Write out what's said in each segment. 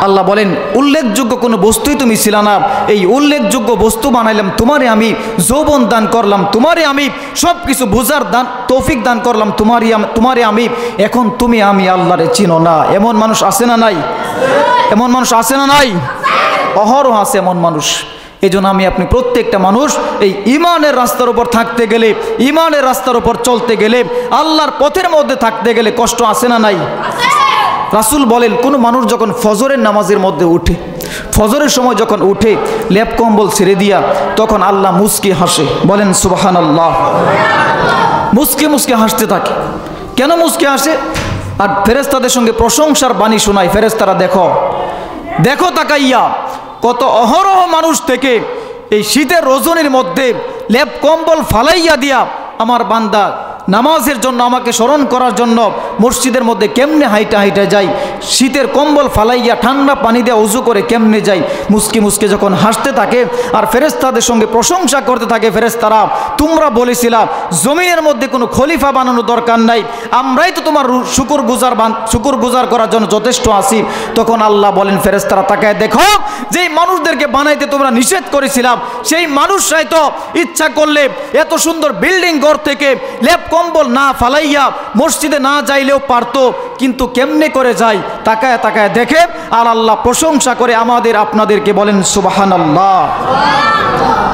আল্লাহ বলেন উল্লেখযোগ্য কোনো বস্তুই তুমি ছিল না, এই উল্লেখযোগ্য বস্তু বানাইলাম তোমারে আমি, যৌবন দান করলাম তোমারে আমি, সব কিছু বোঝার দান তৌফিক দান করলাম তোমারে আমি, এখন তুমি আমি আল্লাহরে চিনো না। এমন মানুষ আছে না নাই? এমন মানুষ আছে না নাই? অহরহ আছে এমন মানুষ। এই জন্য আমি আপনি প্রত্যেকটা মানুষ এই ইমানের রাস্তার উপর থাকতে গেলে, ইমানের রাস্তার উপর চলতে গেলে, আল্লাহর পথের মধ্যে থাকতে গেলে কষ্ট আছে না নাই? রাসূল বলেন কোনো মানুষ যখন ফজরের নামাজের মধ্যে উঠে, ফজরের সময় যখন উঠে লেপ কম্বল ছেড়ে দিয়া, তখন আল্লাহ মুস্কি হাসে। বলেন সুবহানাল্লাহ। মুস্কি মুস্কি হাসতে থাকে। কেন মুস্কি হাসে? আর ফেরেশতাদের সঙ্গে প্রশংসার বাণী শোনায়, ফেরেশতারা দেখো দেখো তাকাইয়া কত অহরহ মানুষ থেকে এই শীতের রজনীর মধ্যে লেপ কম্বল ফালাইয়া দিয়া আমার বান্দা নামাজের জন্য আমাকে স্মরণ করার জন্য মসজিদের মধ্যে কেমনে হাইটা হাইটা যায়, শীতের কম্বল ফালাইয়া ঠান্ডা পানি দিয়ে উজু করে কেমনে যায়, মুস্কি মুস্কি যখন হাসতে থাকে আর ফেরেশতাদের সঙ্গে প্রশংসা করতে থাকে, ফেরেশতারা তোমরা বলেছিলা জমিনের মধ্যে কোনো খলিফা বানানোর দরকার নাই, আমরাই তো তোমার শুকরগুজার করার জন্য যথেষ্ট আছি। তখন আল্লাহ বলেন ফেরেশতারা তাকায় দেখো, যেই মানুষদেরকে বানাইতে তোমরা নিষেধ করেছিলাম সেই মানুষরাই তো ইচ্ছা করলে এত সুন্দর বিল্ডিং ঘর থেকে লেপ কম্বল না ফালাইয়া মসজিদে না যাইলেও পারতো, কিন্তু কেমনে করে যায় তাকায় তাকায় দেখে আর আল্লাহ প্রশংসা করে আমাদের আপনাদেরকে। বলেন সুবহানাল্লাহ।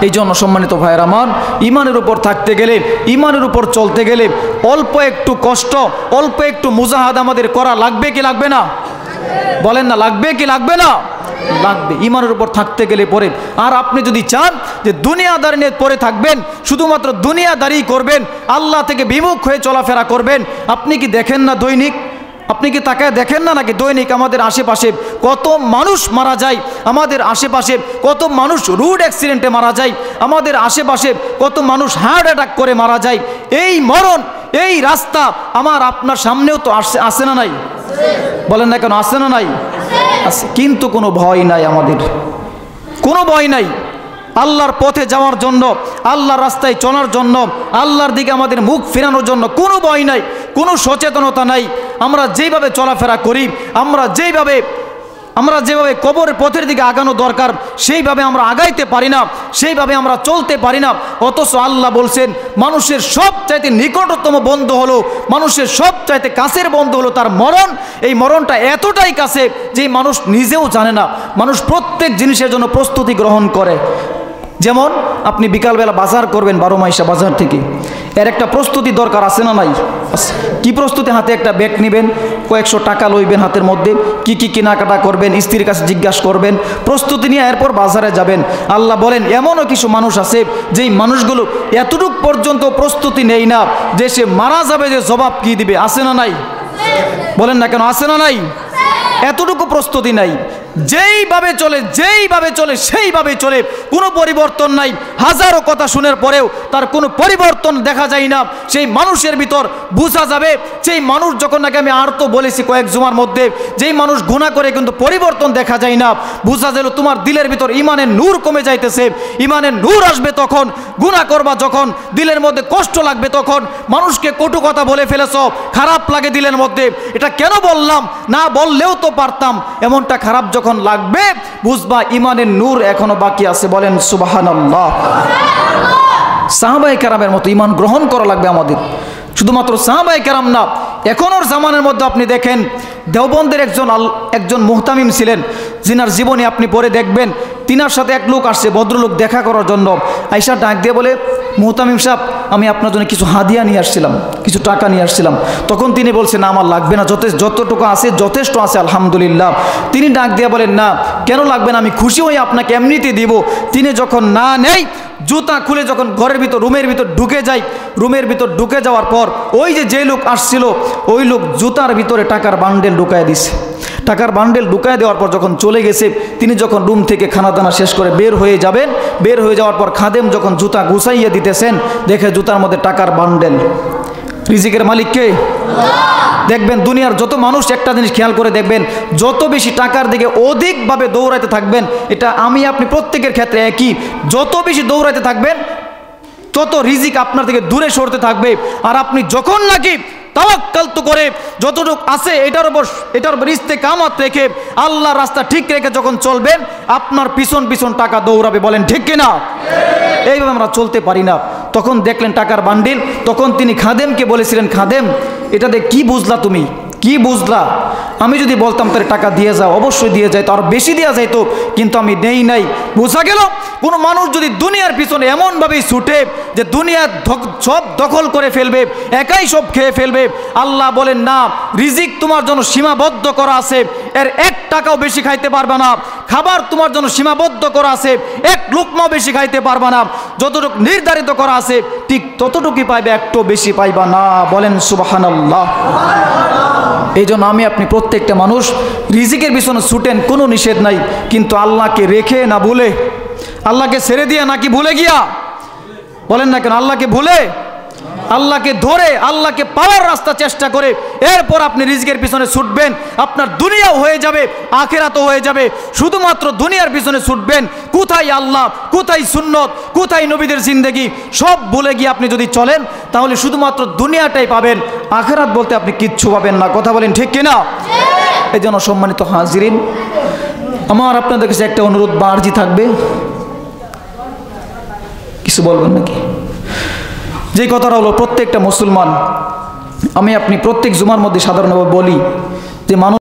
এই জন্য সম্মানিত ভাইয়ের আমার, ইমানের উপর থাকতে গেলে, ইমানের উপর চলতে গেলে অল্প একটু কষ্ট, অল্প একটু মুজাহাদা আমাদের করা লাগবে কি লাগবে না? বলেন না, লাগবে কি লাগবে না? লাগবে। ইমানের উপর থাকতে গেলে পরে। আর আপনি যদি চান যে দুনিয়াদারি নিয়ে পরে থাকবেন, শুধুমাত্র দুনিয়াদারি করবেন, আল্লাহ থেকে বিমুখ হয়ে চলাফেরা করবেন, আপনি কি দেখেন না দৈনিক, আপনি কি তাকায় দেখেন না নাকি দৈনিক আমাদের আশেপাশে কত মানুষ মারা যায়, আমাদের আশেপাশে কত মানুষ রোড অ্যাক্সিডেন্টে মারা যায়, আমাদের আশেপাশে কত মানুষ হার্ট অ্যাটাক করে মারা যায়। এই মরণ, এই রাস্তা আমার আপনার সামনেও তো আসে না নাই? বলেন না কেন আসে না নাই? আছে। কিন্তু কোনো ভয় নাই, আমাদের কোনো ভয় নাই। আল্লাহর পথে যাওয়ার জন্য, আল্লাহর রাস্তায় চলার জন্য, আল্লাহর দিকে আমাদের মুখ ফেরানোর জন্য কোনো ভয় নাই, কোনো সচেতনতা নাই। আমরা যেভাবে চলাফেরা করি, আমরা যেভাবে কবরের পথের দিকে আগানো দরকার সেইভাবে আমরা আগাইতে পারি না, সেইভাবে আমরা চলতে পারি না। অথচ আল্লাহ বলছেন মানুষের সবচাইতে নিকটতম বন্ধু হলো, মানুষের সবচাইতে কাছের বন্ধু হলো তার মরণ। এই মরণটা এতটাই কাছে যে মানুষ নিজেও জানে না। মানুষ প্রত্যেক জিনিসের জন্য প্রস্তুতি গ্রহণ করে। যেমন আপনি বিকালবেলা বাজার করবেন 12 মাইশা বাজার থেকে, এর একটা প্রস্তুতি দরকার আছে না নাই? কি প্রস্তুতি? হাতে একটা ব্যাগ নেবেন, কয়েকশো টাকা লইবেন হাতের মধ্যে, কি কি কেনাকাটা করবেন স্ত্রীর কাছে জিজ্ঞাসা করবেন, প্রস্তুতি নিয়ে এরপর বাজারে যাবেন। আল্লাহ বলেন এমনও কিছু মানুষ আছে যেই মানুষগুলো এতটুকু পর্যন্ত প্রস্তুতি নেই না যে সে মারা যাবে যে জবাব কি দিবে। আছে না নাই? বলেন না কেন আছে না নাই? এতটুকু প্রস্তুতি নাই। যেইভাবে চলে সেইভাবে চলে, কোনো পরিবর্তন নাই। হাজারো কথা শোনার পরেও তার কোনো পরিবর্তন দেখা যায় না। সেই মানুষের ভিতর বোঝা যাবে, সেই মানুষ যখন নাকি আমি আর তো বলেছি কয়েক জুমার মধ্যে, যেই মানুষ গুনাহ করে কিন্তু পরিবর্তন দেখা যায় না, বোঝা গেল তোমার দিলের ভিতর ইমানের নূর কমে যাইতেছে। ইমানের নূর আসবে তখন, গুনাহ করবা যখন, দিলের মধ্যে কষ্ট লাগবে তখন, মানুষকে কটু কথা বলে ফেলেছ, খারাপ লাগে দিলের মধ্যে, এটা কেন বললাম, না বললেও তো পারতাম, এমনটা খারাপ যখন লাগবে বুঝবা ইমানের নূর এখনো বাকি আছে। বলেন সুবহানাল্লাহ। সাহাবায়ে কেরামের মতো ইমান গ্রহণ করা লাগবে আমাদের। শুধুমাত্র সাহাবায়ে কেরাম না, এখনোর জামানের মধ্যে আপনি দেখেন দেওবন্দের একজন মুহতামিম ছিলেন, যিনার জীবনী আপনি পরে দেখবেন। তিনার সাথে এক লোক আসছে, ভদ্রলোক দেখা করার জন্য। আইসা ডাক দিয়ে বলে, মুহতামিম সাহেব আমি আপনার জন্য কিছু হাদিয়া নিয়ে আসছিলাম, কিছু টাকা নিয়ে আসছিলাম। তখন তিনি বলছেন না আমার লাগবে না, যতটুকু আছে যথেষ্ট আছে আলহামদুলিল্লাহ। তিনি ডাক দিয়ে বলেন না কেন লাগবে না, আমি খুশি হয়ে আপনাকে এমনিতে দিব। তিনি যখন না নেই, জুতা খুলে যখন ঘরের ভিতর রুমের ভিতর ঢুকে যায়, রুমের ভিতর ঢুকে যাওয়ার পর ওই যে লোক আসছিল ওই লোক জুতার ভিতরে টাকার বান্ডেল ঢুকায় দিছে। টাকার বান্ডেল ঢুকায় দেওয়ার পর যখন চলে গেছে, তিনি যখন রুম থেকে খানা দানা শেষ করে বের হয়ে যাবেন, বের হয়ে যাওয়ার পর খাদেম যখন জুতা গুছাইয়ে দিতেছেন, দেখে জুতার মধ্যে টাকার বান্ডেল। রিজিকের মালিক কে? দেখবেন দুনিয়ার যত মানুষ একটা জিনিস খেয়াল করে দেখবেন, যত বেশি টাকার দিকে অধিকভাবে দৌড়াইতে থাকবেন, এটা আমি আপনি প্রত্যেকের ক্ষেত্রে একই, যত বেশি দৌড়াইতে থাকবেন তত রিজিক আপনার থেকে দূরে সরতে থাকবে। আর আপনি যখন নাকি তাওয়াক্কালতু করে যতটুকু আছে এটার উপর ইস্তেকামত রেখে আল্লাহর রাস্তা ঠিক রেখে যখন চলবেন, আপনার পিছন পিছন টাকা দৌড়াবে। বলেন ঠিক কিনা? এইভাবে আমরা চলতে পারি না। তখন দেখলেন টাকার বান্ডিল, তখন তিনি খাদেমকে বলেছিলেন, খাদেম এটা দিয়ে কি বুঝলা তুমি, কি বুঝলা? আমি যদি বলতাম তাহলে টাকা দিয়ে যাও, অবশ্যই দিয়ে যাইতো, আর বেশি দেওয়া যাইতো, কিন্তু আমি নেই নাই। বোঝা গেল কোনো মানুষ যদি দুনিয়ার পিছনে এমনভাবেই ছুটে যে দুনিয়ার সব দখল করে ফেলবে, একাই সব খেয়ে ফেলবে, আল্লাহ বলেন না, রিজিক তোমার জন্য সীমাবদ্ধ করা আছে, এর 1 টাকাও বেশি খাইতে পারবে না। খাবার তোমার জন্য সীমাবদ্ধ করা আছে, 1 লুকমাও বেশি খাইতে পারবে না। যতটুকু নির্ধারিত করা আছে ঠিক ততটুকুই পাইবে, একটু বেশি পাইবা না। বলেন সুবহানাল্লাহ। এই জন্য আমি আপনি প্রত্যেকটা মানুষ রিজিকের পিছনে ছুটেন, কোনো নিষেধ নাই, কিন্তু আল্লাহকে রেখে না ভুলে, আল্লাহকে ছেড়ে দিয়ে নাকি ভুলে গিয়া, বলেন না কেন, আল্লাহকে ভুলে, আল্লাহকে ধরে আল্লাহকে পাওয়ার রাস্তা চেষ্টা করে এরপর আপনি রিজিকের পিছনে ছুটবেন, আপনার দুনিয়াও হয়ে যাবে, আখিরাতও হয়ে যাবে। শুধুমাত্র দুনিয়ার পিছনে ছুটবেন, কোথায় আল্লাহ, কোথায় সুন্নত, কোথায় নবীদের জিন্দেগি, সব ভুলে গিয়ে আপনি যদি চলেন তাহলে শুধুমাত্র দুনিয়াটাই পাবেন, আখিরাত বলতে আপনি কিচ্ছু পাবেন না। কথা বলেন ঠিক কিনা? এই জন্য সম্মানিত হাজিরিন, আমার আপনাদের কাছে একটা অনুরোধ বা আরজি থাকবে। কিছু বলবেন নাকি? যে কথাটা হলো, প্রত্যেকটা মুসলমান, আমি আপনি প্রত্যেক জুমার মধ্যে সাধারণভাবে বলি যে মানুষ